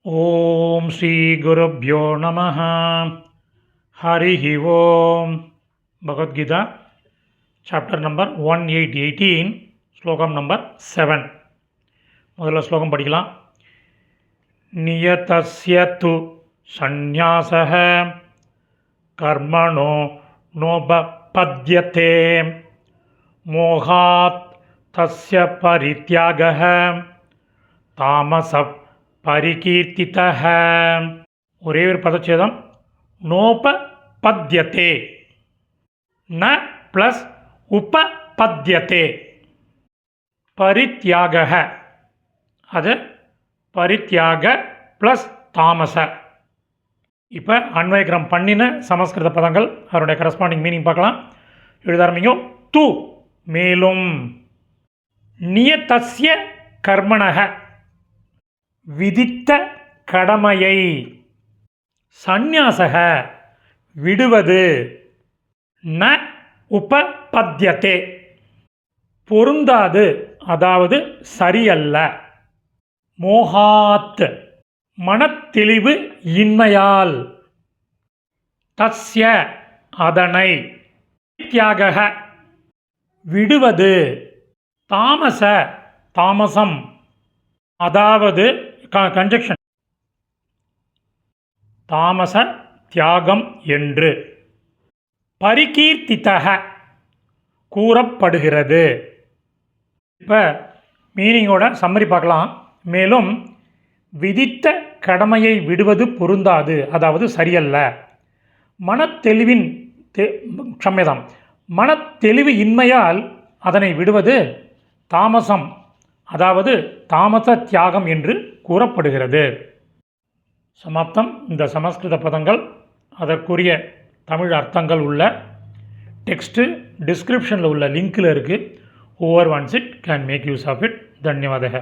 ஓம் ஸ்ரீ குருப்யோ நமः. ஹரிஹி ஓம். Bhagavad Gita chapter number 1818, ஸ்லோகம் நம்பர் 7. முதல்ல ஸ்லோகம் படிக்கலாம். நியதஸ்ய து சந்நியாசः கர்மணோ நோபபத்யதே மோகாத் தஸ்ய பரித்யாகः தாமச பரிகீர்த்திதः. ஒரே ஒரு பதச்சேதம். நோபபத்யதே, ந ப்ளஸ் உபபத்யதே. பரித்யாகः, அது பரித்யாக ப்ளஸ் தாமச. இப்போ அன்வயக்கிரம் பண்ணின சமஸ்கிருத பதங்கள், அதனுடைய கரஸ்பாண்டிங் மீனிங் பார்க்கலாம். எழுத ஆரம்பிங்க. து மேலும், நியதஸ்ய கர்மணः விதித்த கடமையை, சந்நியாசக விடுவது, ந உபபத்யதே பொருந்தாது, அதாவது சரியல்ல, மோகாத் மனத்தெளிவு இன்மையால், தஸ்ய அதனை, தியாக விடுவது, தாமச தாமசம் அதாவது கன்ஜக்ஷன், தாமச தியாகம் என்று, பரிகீர்த்திதக கூறப்படுகிறது. இப்போ மீனிங்கோட சம்மரி பார்க்கலாம். மேலும் விதித்த கடமையை விடுவது பொருந்தாது, அதாவது சரியல்ல, மனத்தெளிவின் க்ஷம்யதாம் மனத்தெளிவு இன்மையால் அதனை விடுவது தாமசம், அதாவது தாமச தியாகம் என்று கூறப்படுகிறது. சமாப்தம். இந்த சமஸ்கிருத பதங்கள், அதற்குரிய தமிழ் அர்த்தங்கள் உள்ள டெக்ஸ்ட்டு டிஸ்கிரிப்ஷனில் உள்ள லிங்கில் இருக்குது. Whoever wants it can make use of it. தன்யவாதக.